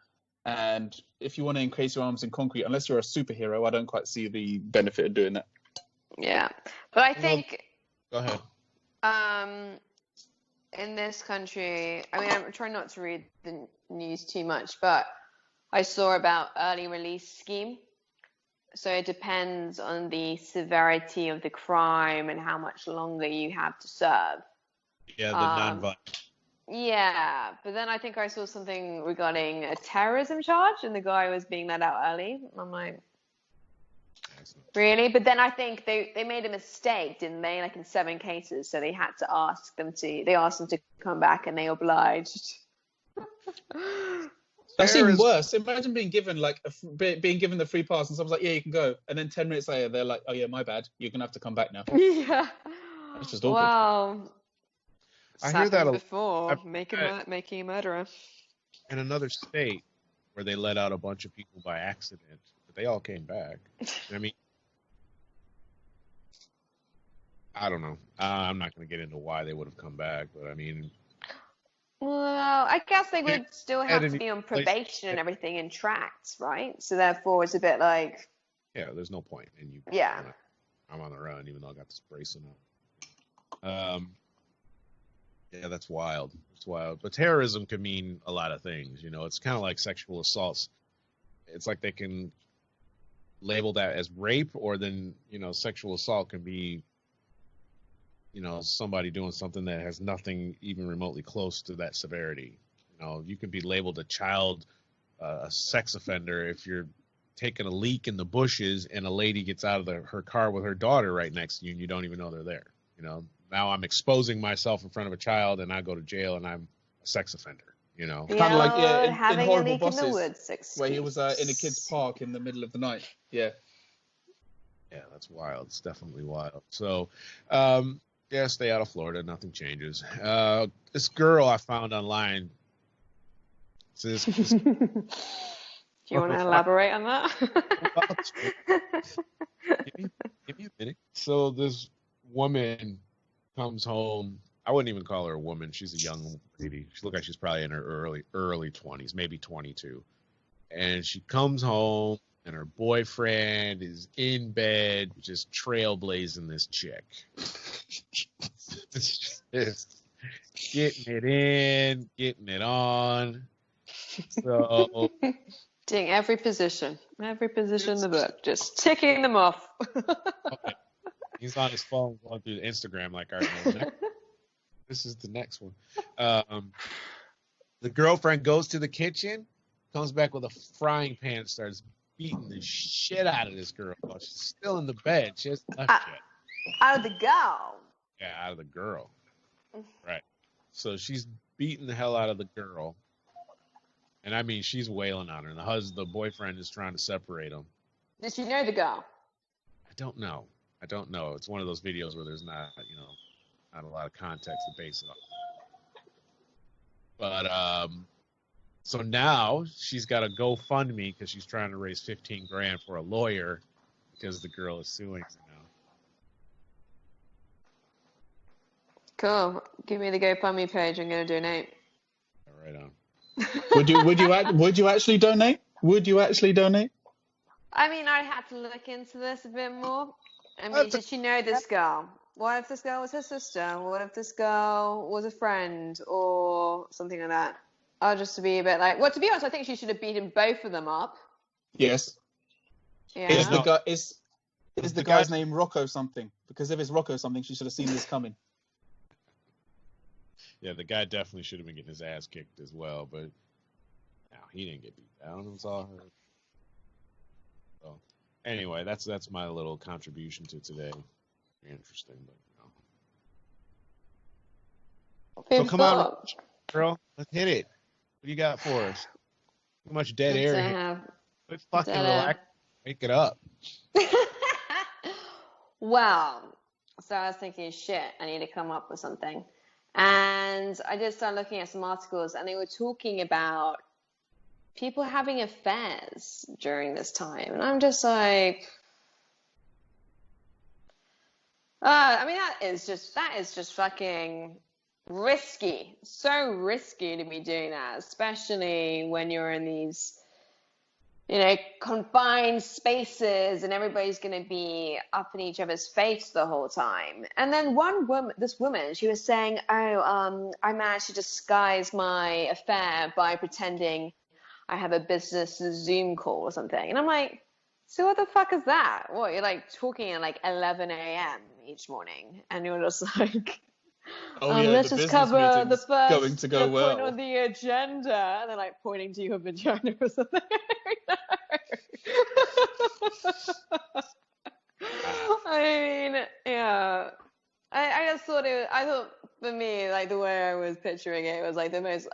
And if you want to encase your arms in concrete, unless you're a superhero, I don't quite see the benefit of doing that. Yeah, but I think Go ahead. in this country, I mean, I'm trying not to read the news too much, but I saw about early release scheme. So it depends on the severity of the crime and how much longer you have to serve. Yeah, the non-violent. Yeah, but then I think I saw something regarding a terrorism charge, and the guy was being let out early. I'm like, really? But then I think they made a mistake, didn't they? Like in 7 cases, so they had to ask them to. They asked them to come back, and they obliged. That's even worse. Imagine being given being given the free pass, and someone's like, "Yeah, you can go," and then 10 minutes later, they're like, "Oh yeah, my bad. You're gonna have to come back now." Yeah. That's just awkward. Wow. I hear that before, making a murderer. In another state where they let out a bunch of people by accident, but they all came back. I mean, I don't know. I'm not going to get into why they would have come back, but I mean, Well, I guess they would still have to be on probation and everything in tracks, right? So therefore, it's a bit like, yeah, there's no point in you. Yeah. I'm on the run, even though I got this bracelet on. Yeah, that's wild. It's wild. But terrorism can mean a lot of things. You know, it's kind of like sexual assaults. It's like they can label that as rape, or then, you know, sexual assault can be, you know, somebody doing something that has nothing even remotely close to that severity. You know, you could be labeled a sex offender if you're taking a leak in the bushes and a lady gets out of her car with her daughter right next to you and you don't even know they're there. You know, now I'm exposing myself in front of a child and I go to jail and I'm a sex offender. You know, kind of like in Horrible a leak Bosses, in the woods, where he was in a kid's park in the middle of the night. Yeah. Yeah, that's wild. It's definitely wild. So, yeah, stay out of Florida. Nothing changes. This girl I found online. Do you want to elaborate on that? give me a minute. So this woman comes home. I wouldn't even call her a woman. She's a young lady. She looks like she's probably in her early 20s, maybe 22. And she comes home, and her boyfriend is in bed, just trailblazing this chick. Just getting it in, getting it on. So doing every position in the book, just ticking them off. Okay. He's on his phone going through Instagram like, all right, this is the next one. The girlfriend goes to the kitchen, comes back with a frying pan, and starts beating the shit out of this girl. She's still in the bed. She hasn't left yet. Out of the girl. Yeah, out of the girl. Right. So she's beating the hell out of the girl. And I mean, she's wailing on her. And the boyfriend is trying to separate them. Did she know the girl? I don't know. It's one of those videos where there's not a lot of context to base it on. But so now she's got a GoFundMe because she's trying to raise $15,000 for a lawyer because the girl is suing her now. Cool. Give me the GoFundMe page. I'm going to donate. Right on. Would you actually donate? Would you actually donate? I mean, I'd have to look into this a bit more. I mean, did she know this girl? What if this girl was her sister? What if this girl was a friend or something like that? Just to be a bit like, well, to be honest, I think she should have beaten both of them up. Yes. Yeah. Is the guy's name Rocco something? Because if it's Rocco something, she should have seen this coming. Yeah, the guy definitely should have been getting his ass kicked as well, but no, he didn't get beat down. It was all her. So, anyway, that's my little contribution to today. Interesting, but So come on, girl, let's hit it. What do you got for us? Too much dead air here. Quit fucking relax. Wake it up. Well, so I was thinking, shit, I need to come up with something. And I just started looking at some articles, and they were talking about people having affairs during this time. And I'm just like, I mean, that is just fucking risky. So risky to be doing that, especially when you're in these confined spaces and everybody's going to be up in each other's face the whole time. And then this woman, she was saying, I managed to disguise my affair by pretending I have a business Zoom call or something. And I'm like, so what the fuck is that? What, you're like talking at like 11 a.m. each morning and you're just like, Oh yeah, let's the just business cover the meeting's first going to go point well. on the agenda. And they're like pointing to your vagina or something. I mean, yeah. I just thought I thought for me, like the way I was picturing it was like the most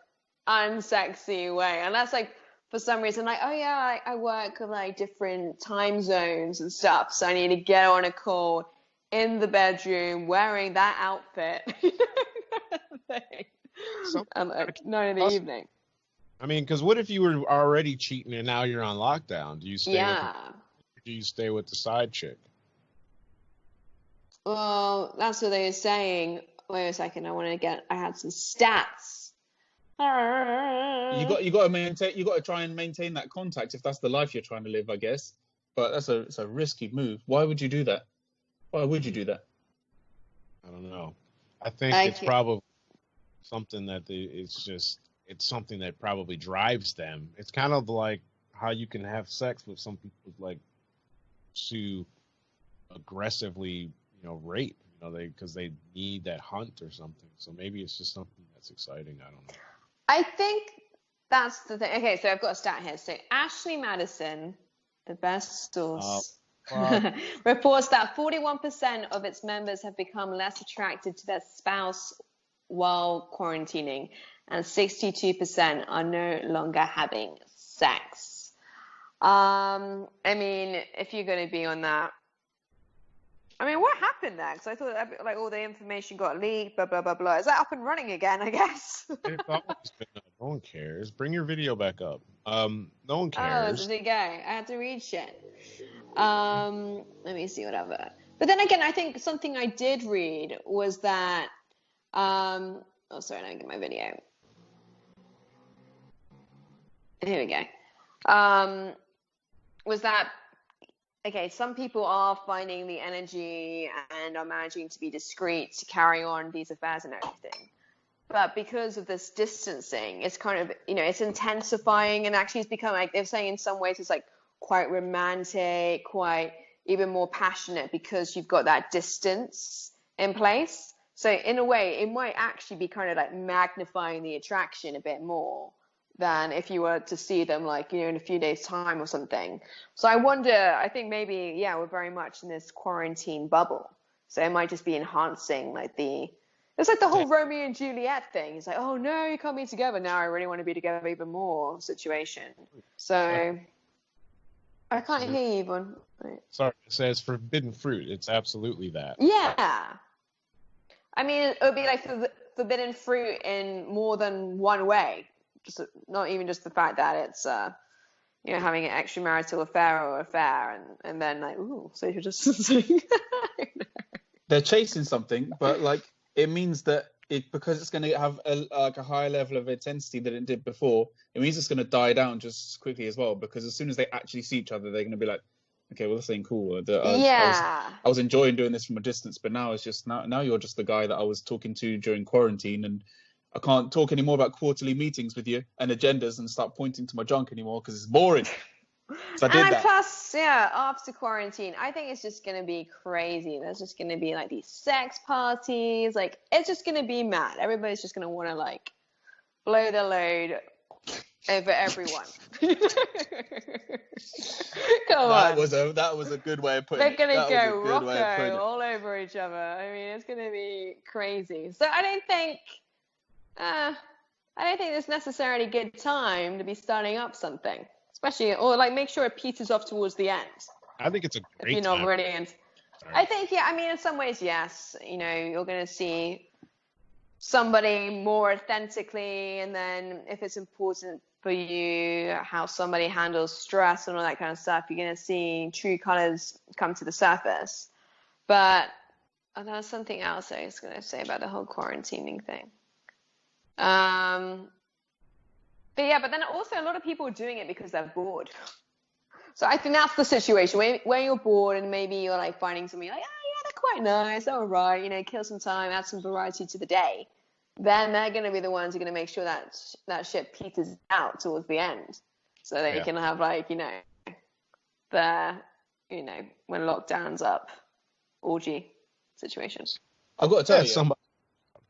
unsexy way. And that's like, for some reason, like, oh yeah, I work with like different time zones and stuff. So I need to get on a call in the bedroom wearing that outfit. And like 9 in the evening. I mean, because what if you were already cheating and now you're on lockdown? Do you stay with the side chick? Well, that's what they were saying. Wait a second, I had some stats. You got to maintain. You got to try and maintain that contact if that's the life you're trying to live, I guess. But it's a risky move. Why would you do that? Why would you do that? I don't know. I think it's probably something that it's something that probably drives them. It's kind of like how you can have sex with some people like to aggressively, rape, because they need that hunt or something. So maybe it's just something that's exciting. I don't know. I think that's the thing. Okay, so I've got a stat here. So Ashley Madison, the best source, reports that 41% of its members have become less attracted to their spouse while quarantining, and 62% are no longer having sex. I mean, if you're going to be on that, I mean, what happened there? Because I thought like all the information got leaked, blah, blah, blah, blah. Is that up and running again, I guess? It's always been up. No one cares. Bring your video back up. No one cares. Oh, did it go? I had to read shit. Let me see whatever. But then again, I think something I did read was that, oh, sorry, I didn't get my video. Here we go. Was that, okay, some people are finding the energy and are managing to be discreet to carry on these affairs and everything. But because of this distancing, it's kind of, it's intensifying, and actually it's become, like they're saying in some ways, it's like quite romantic, quite even more passionate because you've got that distance in place. So in a way, it might actually be kind of like magnifying the attraction a bit more than if you were to see them like, in a few days' time or something. So I wonder, I think maybe, yeah, we're very much in this quarantine bubble. So it might just be enhancing like it's like the whole Romeo and Juliet thing. It's like, oh no, you can't be together. Now I really want to be together even more situation. So I can't hear you, Yvonne. Right. Sorry, it says forbidden fruit. It's absolutely that. Yeah. I mean, it would be like forbidden fruit in more than one way. Just not even just the fact that it's having an extramarital affair and then like, ooh, social distancing. They're chasing something, but like it means that because it's going to have a higher level of intensity than it did before, it means it's going to die down just as quickly as well, because as soon as they actually see each other, they're going to be like, okay, well, this ain't cool. I was enjoying doing this from a distance, but now it's just now you're just the guy that I was talking to during quarantine, and I can't talk anymore about quarterly meetings with you and agendas and start pointing to my junk anymore because it's boring. So Plus, after quarantine, I think it's just going to be crazy. There's just going to be like these sex parties. Like, it's just going to be mad. Everybody's just going to want to like blow their load over everyone. Come on. That was a good way of putting it. They're going to go Rocco all over each other. I mean, it's going to be crazy. So I don't think it's necessarily a good time to be starting up something. Especially, or like make sure it peters off towards the end. I think it's a great if you're not time. ready. And I think, I mean, in some ways, yes. You're going to see somebody more authentically, and then if it's important for you, how somebody handles stress and all that kind of stuff, you're going to see true colors come to the surface. But there's something else I was going to say about the whole quarantining thing. But then also a lot of people are doing it because they're bored. So I think that's the situation when you're bored and maybe you're like finding something like, oh yeah, they're quite nice, they're all right, you know, kill some time, add some variety to the day. Then they're going to be the ones who are going to make sure that that shit peters out towards the end, so that you can have like, you know, the, you know, when lockdown's up, orgy situations. I've got to tell you, somebody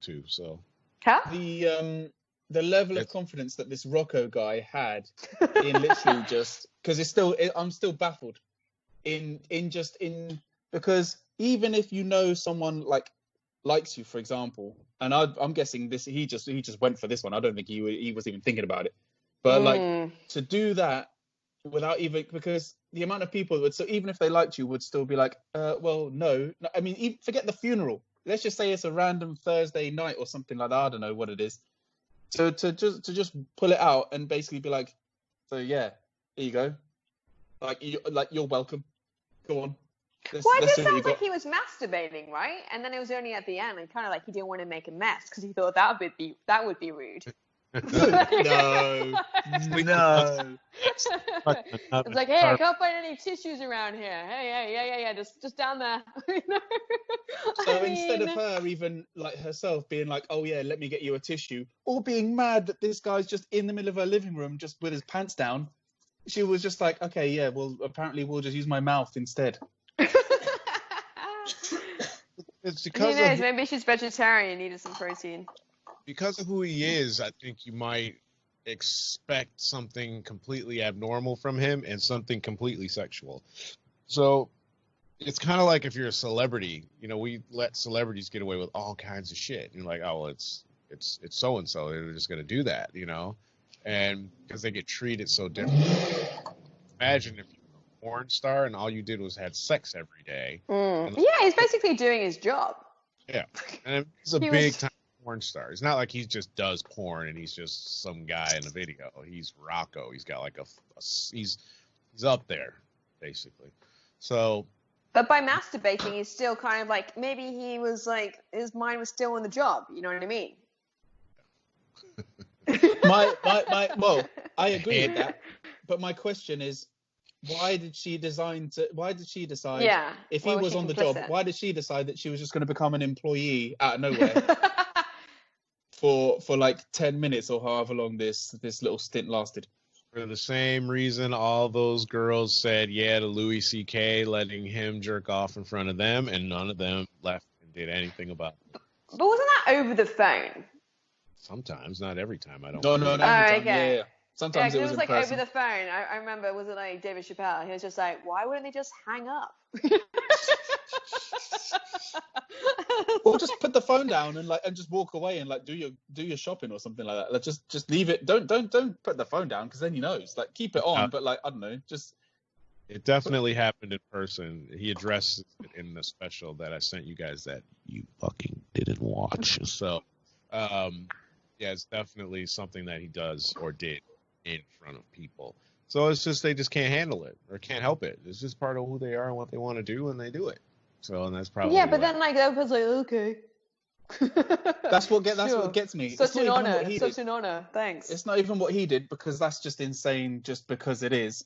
too. So the level of confidence that this Rocco guy had in literally just, because I'm still baffled because even if you know someone likes you, for example, and I'm guessing he just went for this one. I don't think he was even thinking about it, but like to do that without even, because the amount of people so even if they liked you would still be like, well, no, I mean, forget the funeral. Let's just say it's a random Thursday night or something like that. I don't know what it is. So to just pull it out and basically be like, so yeah, here you go. You're welcome. Go on. Well, it just sounds like he was masturbating, right? And then it was only at the end, and kind of like he didn't want to make a mess because he thought that would be rude. No. It's like, hey, I can't find any tissues around here. Hey, yeah, just down there. So instead of her even like herself being like, oh yeah, let me get you a tissue, or being mad that this guy's just in the middle of her living room just with his pants down, she was just like, okay, yeah, well, apparently we'll just use my mouth instead. It's because who knows? Maybe she's vegetarian, needed some protein. Because of who he is, I think you might expect something completely abnormal from him and something completely sexual. So it's kind of like if you're a celebrity, you know, we let celebrities get away with all kinds of shit. And you're like, oh, well, it's so and so. They're just going to do that, you know, and because they get treated so differently. Imagine if you were a porn star and all you did was had sex every day. Yeah, he's basically doing his job. Yeah, and it's a big time porn star. It's not like he just does porn and he's just some guy in a video. He's Rocco. He's got like he's up there basically. So, but by masturbating, he's still kind of like, maybe he was like, his mind was still on the job. You know what I mean? Well, I agree with that. But my question is, why did she decide? Yeah, if he was on the job, why did she decide that she was just going to become an employee out of nowhere for like 10 minutes or however long this little stint lasted? For the same reason all those girls said yeah to Louis C.K. letting him jerk off in front of them, and none of them left and did anything about it. But wasn't that over the phone? Sometimes, not every time. I don't. No, not every time. Okay. Yeah. Sometimes it was like person. over the phone. I remember, was it like David Chappelle? He was just like, why wouldn't they just hang up? Or just put the phone down and just walk away and like do your shopping or something like that. Like just leave it. Don't put the phone down, because then he knows. Like keep it on, but like I don't know, just. It definitely happened in person. He addressed it in the special that I sent you guys that you fucking didn't watch. So, yeah, it's definitely something that he does or did in front of people. So it's just they just can't handle it or can't help it. It's just part of who they are and what they want to do, and they do it. So, and that's probably but then like that was like, okay. That's what gets me. Such an honor. Thanks. It's not even what he did, because that's just insane, just because it is.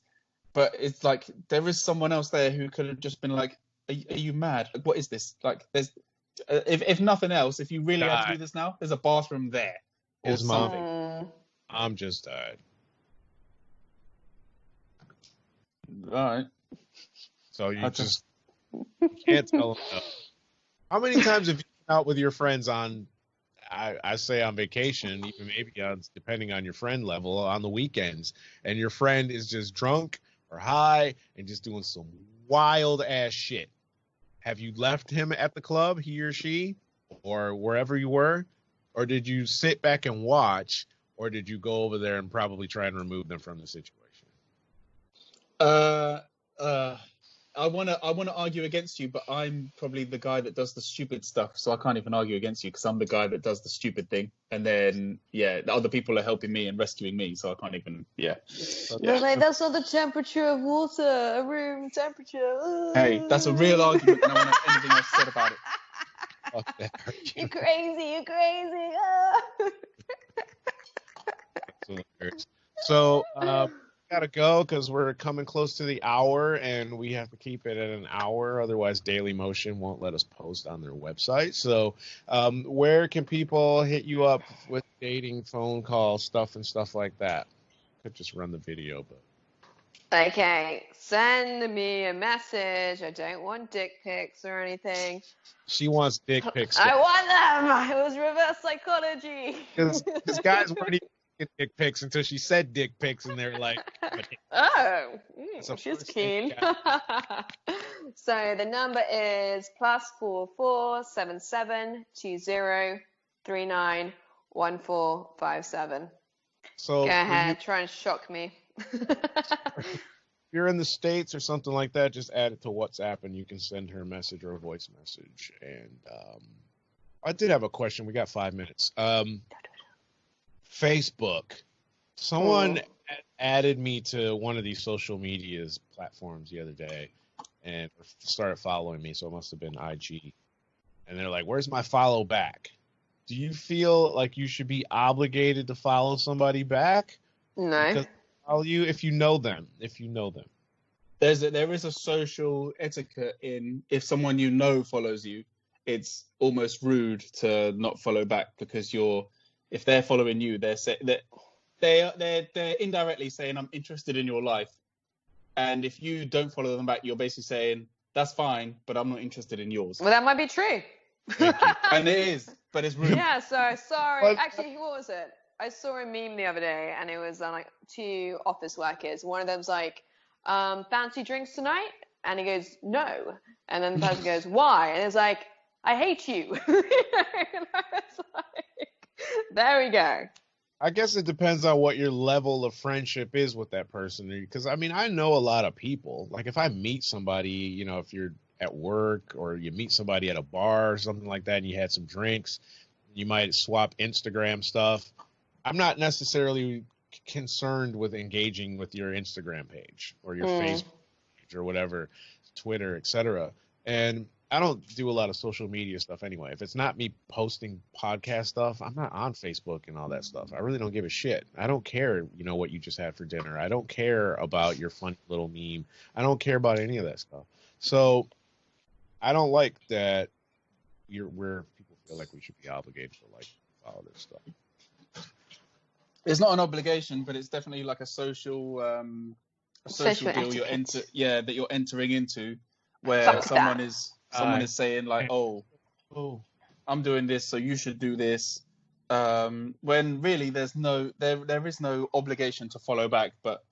But it's like there is someone else there who could have just been like, "Are you mad? Like, what is this? Like, there's if nothing else, if you really had to do this now, there's a bathroom there or His something." Mom just died. Right. So you just can't tell them no. How many times have you been out with your friends on, I say on vacation, even maybe on, depending on your friend level, on the weekends, and your friend is just drunk or high and just doing some wild ass shit? Have you left him at the club, he or she, or wherever you were? Or did you sit back and watch, or did you go over there and probably try and remove them from the situation? I wanna argue against you, but I'm probably the guy that does the stupid stuff, so I can't even argue against you, because I'm the guy that does the stupid thing, and then the other people are helping me and rescuing me, so I can't even Like, that's not the temperature of water, a room temperature. Hey, that's a real argument, and I don't have anything else said about it. Fuck that argument. You're crazy. So gotta go because we're coming close to the hour, and we have to keep it at an hour. Otherwise, Daily Motion won't let us post on their website. So, where can people hit you up with dating, phone call stuff, and stuff like that? Could just run the video, but Okay, send me a message. I don't want dick pics or anything. she wants dick pics. I want them. It was reverse psychology. Because guys weren't even getting dick pics until she said dick pics, and they're like, Oh, It's a she's first keen. date, So the number is +44 77 20 39 1457. so Go ahead, try and shock me. if you're in the States or something like that, just add it to WhatsApp, and you can send her a message or a voice message. And I did have a question. We got 5 minutes. Facebook. Someone added me to one of these social medias platforms the other day and started following me, so it must have been IG. And they're like, where's my follow back? Do you feel like you should be obligated to follow somebody back? No. Because follow you if you know them. There is a social etiquette in if someone you know follows you, it's almost rude to not follow back because if they're following you, they're indirectly saying I'm interested in your life, and if you don't follow them back, you're basically saying that's fine, but I'm not interested in yours. Well, that might be true. And it is, but it's rude. Yeah, so sorry. Well, Actually, what was it? I saw a meme the other day, and it was like 2 office workers. One of them's like, fancy drinks tonight? And he goes, no. And then the person goes, why? And it's like, I hate you. And I was like, there we go. I guess it depends on what your level of friendship is with that person. Because, I mean, I know a lot of people. Like, if I meet somebody, if you're at work or you meet somebody at a bar or something like that and you had some drinks, you might swap Instagram stuff. I'm not necessarily concerned with engaging with your Instagram page or your Facebook page or whatever, Twitter, etc. And I don't do a lot of social media stuff anyway. If it's not me posting podcast stuff, I'm not on Facebook and all that stuff. I really don't give a shit. I don't care, what you just had for dinner. I don't care about your funny little meme. I don't care about any of that stuff. So I don't like that where people feel like we should be obligated to follow this stuff. It's not an obligation, but it's definitely like a social deal that you're entering into, where someone is saying like, oh, I'm doing this, so you should do this. When really there is no obligation to follow back. But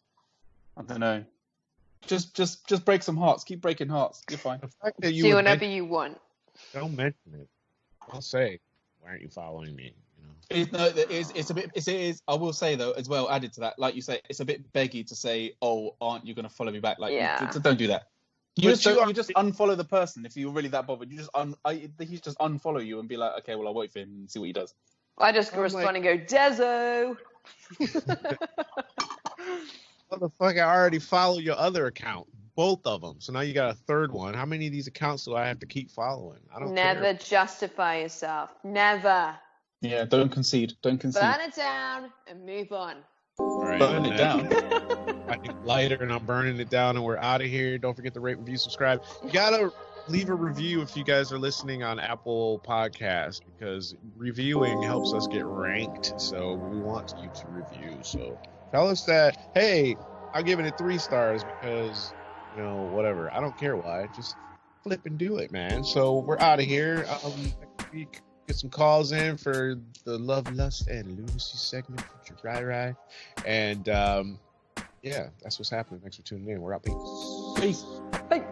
I don't know. Just break some hearts. Keep breaking hearts. You're fine. The fact that Do whatever you want. Don't mention it. I'll say, why aren't you following me? It's a bit. I will say though, as well, added to that, like you say, it's a bit beggy to say, "Oh, aren't you going to follow me back?" Like, don't do that. You just unfollow the person if you're really that bothered. You just he's just unfollow you and be like, "Okay, well, I'll wait for him and see what he does." I just respond and go, Dezo. Motherfucker, I already follow your other account, both of them. So now you got a third one. How many of these accounts do I have to keep following? I don't Never care. justify yourself. Never. Yeah, don't concede. Don't concede. Burn it down and move on. All right, Burn it down. I think lighter, and I'm burning it down, and we're out of here. Don't forget to rate, review, subscribe. You gotta leave a review if you guys are listening on Apple Podcasts, because reviewing helps us get ranked. So we want you to review. So tell us that, hey, I'm giving it 3 stars because, whatever. I don't care why. Just flip and do it, man. So we're out of here. Next week, get some calls in for the Love, Lust, and Lunacy segment for Rai. And, yeah, that's what's happening. Thanks for tuning in. We're out. Peace. Peace. Bye.